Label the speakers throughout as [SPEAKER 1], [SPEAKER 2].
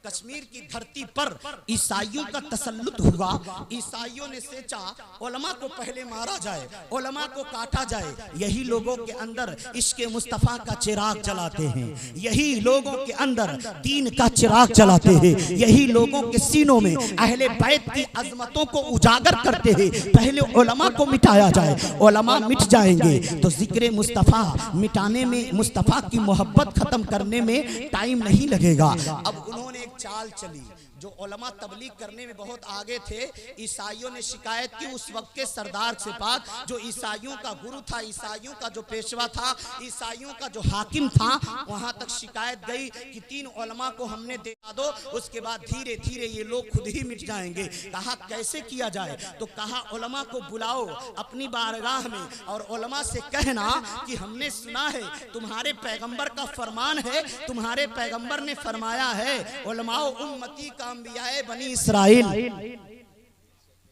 [SPEAKER 1] कश्मीर की धरती पर ईसाइयों का तसल्लुत हुआ, ईसाइयों ने सोचा उलमा को पहले मारा जाए, उलमा को काटा जाए। यही लोगों के अंदर इश्क़े मुस्तफ़ा का चिराग जलाते हैं, यही लोगों के अंदर दीन का चिराग जलाते हैं, यही लोगों के सीनों में अहले बैत की अजमतों को उजागर करते हैं। पहले उलमा को मिटाया जाए, उलमा मिट जाएंगे तो जिक्र मुस्तफ़ा मिटाने में, मुस्तफ़ा की मोहब्बत खत्म करने में टाइम नहीं लगेगा। अब उन्होंने एक चाल चली, जो उलमा तबलीग करने में बहुत आगे थे, ईसाइयों ने शिकायत की उस वक्त के सरदार से पाक, जो ईसाइयों का गुरु था, ईसाइयों का जो पेशवा था, ईसाइयों का जो हाकिम था, वहां तक शिकायत गई कि 3 उलमा को हमने देखा दो, उसके बाद धीरे धीरे ये लोग खुद ही मिट जाएंगे। कहा कैसे किया जाए? तो कहा उलमा को बुलाओ अपनी बारगाह में और उलमा से कहना कि हमने सुना है तुम्हारे पैगंबर का फरमान है, तुम्हारे पैगंबर ने फरमाया है उलमाओ उम्मती का अंबियाए बनी इस्राइल।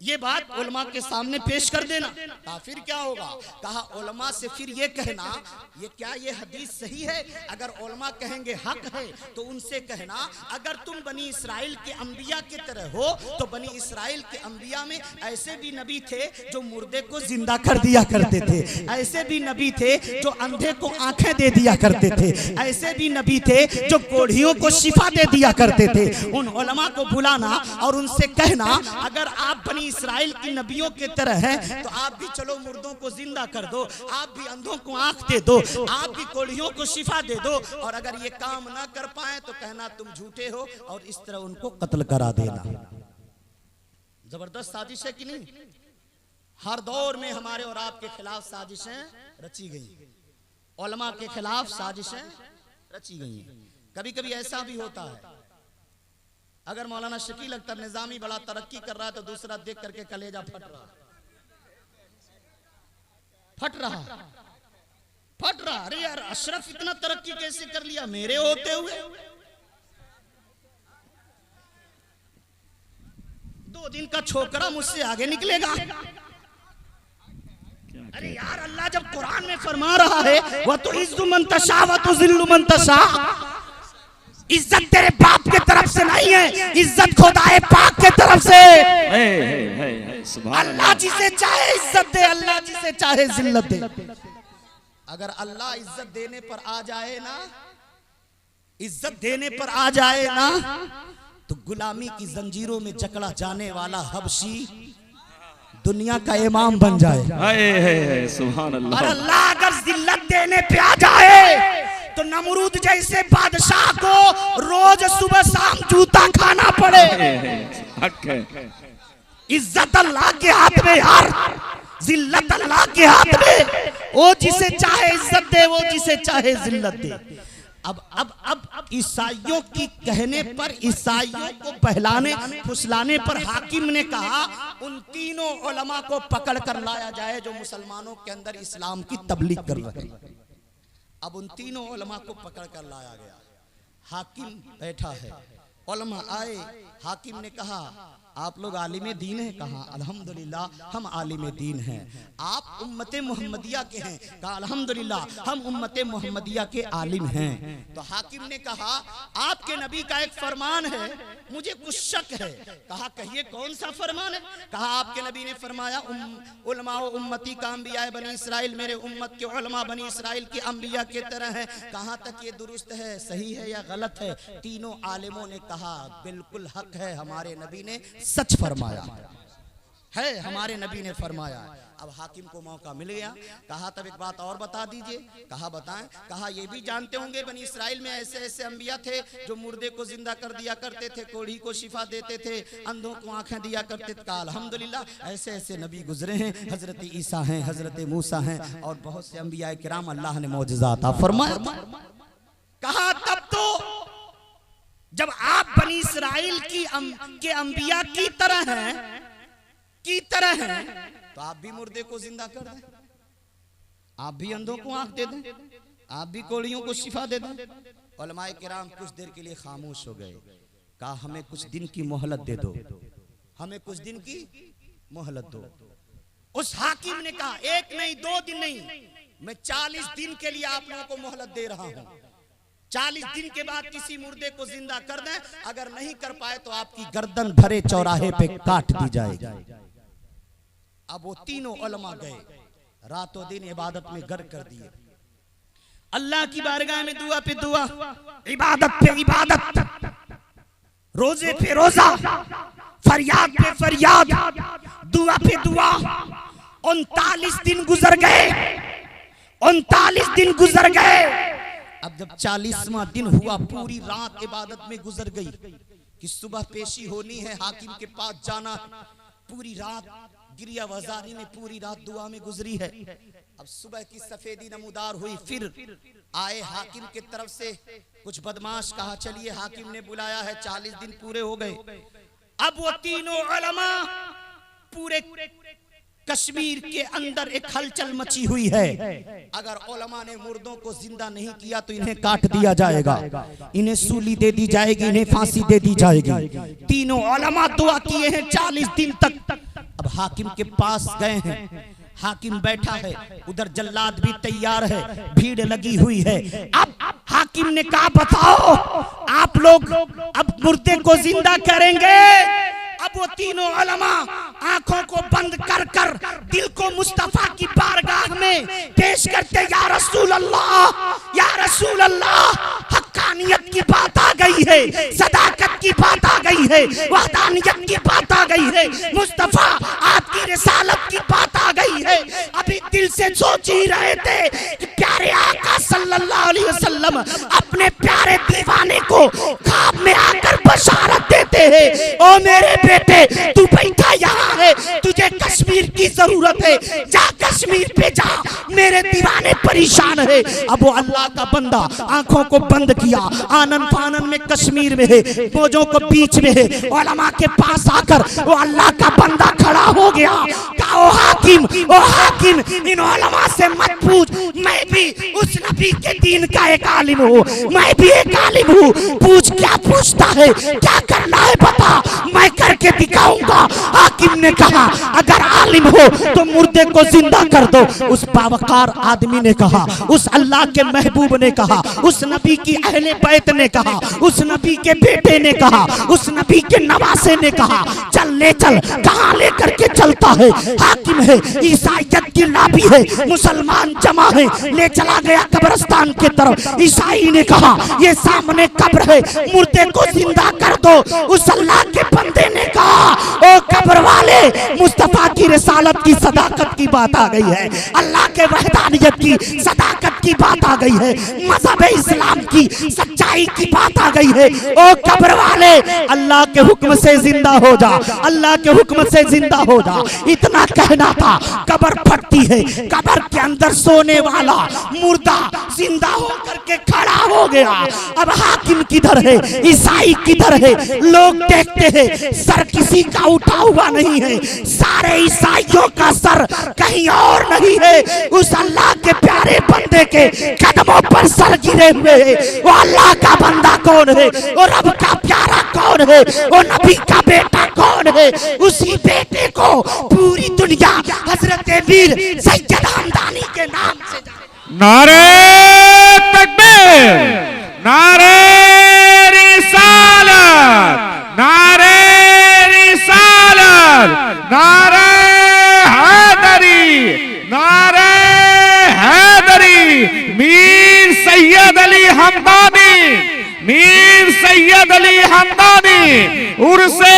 [SPEAKER 1] ये बात उलमा के सामने पेश कर देना। कहा फिर क्या होगा? कहा उलमा से फिर ये कहना ये क्या ये हदीस सही है? अगर उलमा कहेंगे हक है तो उनसे कहना अगर तुम बनी इस्राइल के अंबिया की तरह हो तो बनी इस्राइल के अंबिया में ऐसे भी नबी थे जो मुर्दे को जिंदा कर दिया करते थे, ऐसे भी नबी थे जो अंधे को आंखें दे दिया करते थे, ऐसे भी नबी थे जो कोढ़ियों को शिफा दे दिया करते थे। उन उलमा को बुलाना और उनसे कहना अगर आप बनी इस्राइल की नबियों के तरह हैं तो आप भी चलो मुर्दों को जिंदा कर दो, आप भी अंधों को आंख दे दो, आप भी कोढ़ियों को शिफा दे दो, और अगर ये काम ना कर पाए तो कहना तुम झूठे हो और इस तरह उनको कत्ल करा देना। जबरदस्त साजिश है कि नहीं? हर दौर में हमारे और आपके खिलाफ साजिशें रची गई, उलमा के खिलाफ साजिशें रची गई हैं। कभी कभी ऐसा भी होता है अगर मौलाना शकील अख्तर निजामी बड़ा तरक्की कर रहा है तो दूसरा देख करके कलेजा फट रहा। अरे यार अशरफ इतना तरक्की कैसे कर लिया मेरे होते हुए? 2 दिन का छोकरा मुझसे आगे निकलेगा। अरे यार अल्लाह जब कुरान में फरमा रहा है वह तो इज्जु मन तशा व तुज़िल्लु मन तशा, इज्जत तेरे बाप के तरफ से नहीं है, इज्जत खुदाए पाक के तरफ से। अल्लाह जिसे चाहे इज्जत दे, अल्लाह जिसे चाहे जिल्लत दे। अगर अल्लाह इज्जत देने पर आ जाए ना, इज्जत देने पर आ जाए ना तो गुलामी की जंजीरों में जकड़ा जाने वाला हबशी दुनिया का इमाम बन जाए। सुभान अल्लाह। और अल्लाह अगर जिल्लत देने पे आ जाए तो नमरूद जैसे बादशाह को रोज सुबह शाम जूता खाना पड़े। इज्जत अल्लाह के हाथ में यार, जिल्लत अल्लाह के हाथ में। वो जिसे चाहे इज्जत दे, वो जिसे चाहे जिल्लत दे। अब ईसाइयों की कहने पर, ईसाइयों को बहलाने फुसलाने पर हाकिम ने कहा उन 3 उलमा को पकड़ कर लाया जाए जो मुसलमानों के अंदर इस्लाम की तबलीग कर रहे हैं। अब उन 3 उलमा को पकड़ कर लाया गया। हाकिम बैठा है, उलमा आए, हाकिम ने कहा आप लोग आलिम दीन हैं? कहा अल्हम्दुलिल्लाह हम आलिम दीन हैं। आप उम्मत मोहम्मदिया के हैं? कहा अल्हम्दुलिल्लाह हम उम्मत मोहम्मदिया के आलिम हैं। तो हाकिम ने कहा आपके नबी का एक फरमान है, मुझे कुछ शक है। कहा कहिए कौन सा फरमान है? कहा आपके नबी ने फरमाया उलमा उम्मती का अंबिया बनी इस्राइल, मेरे उम्मत के उलमा बनी इस्राइल के अंबिया के तरह हैं। कहाँ तक ये दुरुस्त है, सही है या गलत है? 3 आलिमों ने कहा बिल्कुल हक है, हमारे नबी ने सच फरमाया है, हमारे नबी ने फरमाया। अब हाकिम को मौका मिल गया। कहा तब एक बात और बता दीजिए। कहा बताएं। कहा ये भी जानते होंगे बनी इस्राइल में ऐसे ऐसे अंबिया थे जो मुर्दे को जिंदा कर दिया करते थे, कोढ़ी को शिफा देते थे, अंधों को आंखें दिया करते थे। कहा अल्हम्दुलिल्लाह ऐसे ऐसे नबी गुजरे हैं, हजरत ईसा हैं, हजरत मूसा हैं और बहुत से अंबिया किराम अल्लाह ने मौजज़ात फरमाया। कहा तब तो जब आप बनी इस्राइल के अंबिया की तरह हैं तो आप भी मुर्दे को जिंदा कर दें, आप भी अंधों को आंख दे दें, आप भी कोढ़ियों को शिफा दे दें। उलमाए किराम कुछ देर के लिए खामोश हो गए। कहा हमें कुछ दिन की मोहलत दे दो, हमें कुछ दिन की मोहलत दो। उस हाकिम ने कहा 1 नहीं 2 दिन नहीं, मैं 40 दिन के लिए आप लोगों को मोहलत दे रहा हूं। 40 दिन के बाद किसी मुर्दे को जिंदा कर दें, अगर नहीं कर पाए तो आपकी गर्दन भरे चौराहे पे काट दी जाएगी। अब वो तीनों उलमा गए, रातों दिन इबादत में गर्क कर दिए, अल्लाह की बारगाह में दुआ पे दुआ, इबादत पे इबादत, रोजे पे रोजा, फरियाद पे फरियाद, दुआ पे दुआ। 39 दिन गुजर गए, 39 दिन गुजर गए। अब जब 40वां दिन हुआ, पूरी रात इबादत में गुजर गई कि सुबह पेशी होनी है, हाकिम के पास जाना। पूरी रात गिरिया वजारी में पूरी रात दुआ में गुजरी है। अब सुबह की सफेदी नमूदार हुई, फिर आए हाकिम की तरफ से कुछ बदमाश, कहा चलिए हाकिम ने बुलाया है, 40 दिन पूरे हो गए। अब वो तीनों उलमा, पूरे कश्मीर के अंदर एक हलचल मची हुई है। अगर उलमा ने मुर्दों को जिंदा नहीं किया तो इन्हें काट दिया जाएगा, इन्हें सूली दे दी जाएगी, इन्हें फांसी दे दी जाएगी। तीनों उलमा दुआ किए हैं 40 दिन तक। अब हाकिम के पास गए हैं, हाकिम बैठा है, उधर जल्लाद भी तैयार है, भीड़ लगी हुई है। अब हाकिम ने कहा बताओ आप लोग अब मुर्दे को जिंदा करेंगे? अब वो तीनों उलमा आंखों को बंद कर कर दिल को मुस्तफा की बारगाह में पेश करते, या रसूल अल्लाह, या रसूल अल्लाह, हक्कानियत की बात आ गई है, सदाकत की बात आ गई है, वहदानियत की बात आ गई है, मुस्तफा आपकी रिसालत की बात आ गई है। अभी दिल से सोच ही रहे थे कि प्यारे आका सल्लल्लाहु अलैहि वसल्लम अपने प्यारे दीवाने को ख्वाब में आकर बशारत देते हैं, ओ मेरे बेटे तू बैठा यहाँ है, तुझे कश्मीर की जरूरत है, जा कश्मीर पे जा, मेरे दीवाने परेशान है। अब वो अल्लाह का बंदा आंखों को बंद किया, आनन फानन में कश्मीर में है, मौजों को बीच में है, उलमा के पास आकर वो अल्लाह का बंदा खड़ा हो गया। कहा ओ हाकिम, इन उलमा से मत पूछ, मैं भी उस नबी के दीन का एक आलिम हूँ, मैं भी एक आलिम हूँ, पूछ क्या पूछता है, क्या करना है बता, मैं करके दिखाऊंगा। हाकिम ने कहा अगर आलिम हो तो मुर्दे को जिंदा कर दो। उस बावकार आदमी ने कहा, उस अल्लाह के महबूब ने कहा, उस नबी की अहले बैत ने कहा, उस नबी के बेटे ने कहा, उस नबी के नवासे ने कहा चल ले चल। कहाँ लेकर के चलता है? हाकिम है, ईसाइयत की लाबी है, मुसलमान जमा है, ले चला गया कब्रिस्तान के तरफ। ईसाई ने कहा ये सामने कब्र है, मुर्दे को जिंदा कर दो। उस अल्लाह के बंदे ने कहा ओ कब्र वाले, मुस्तफा की रिसालत की सदाकत की बात आ गई है, अल्लाह के वहदानियत की सदाकत की बात आ गई है, मजहब इस्लाम की सच्चाई की बात आ गई है। ओ कब्र वाले, अल्लाह के हुक्म से जिंदा हो जा, अल्लाह के हुक्म से जिंदा हो जा। इतना कहना था, कब्र फटती है, कब्र के अंदर सोने वाला मुर्दा जिंदा होकर के खड़ा हो गया। अब हाकिम किधर है, ईसाई किधर है? लोग देखते हैं सर किसी का उठा हुआ नहीं है, सारे ईसाइयों का सर कहीं और नहीं है, उस अल्लाह के प्यारे बंदे के कदमों पर सर गिरे हुए हैं। वो अल्लाह का बंदा कौन है? और रब का प्यारा कौन है? वो नबी का बेटा कौन है? उसी बेटे को पूरी दुनिया हजरत मीर सैयद हमदानी के नाम से
[SPEAKER 2] नारे तकबीर, नारे रिसालत, नारे रिसालत, नारे हैदरी, नारे हैदरी। मीर सैयद अली हमदानी, मीर सैयद अली हमदानी उर्से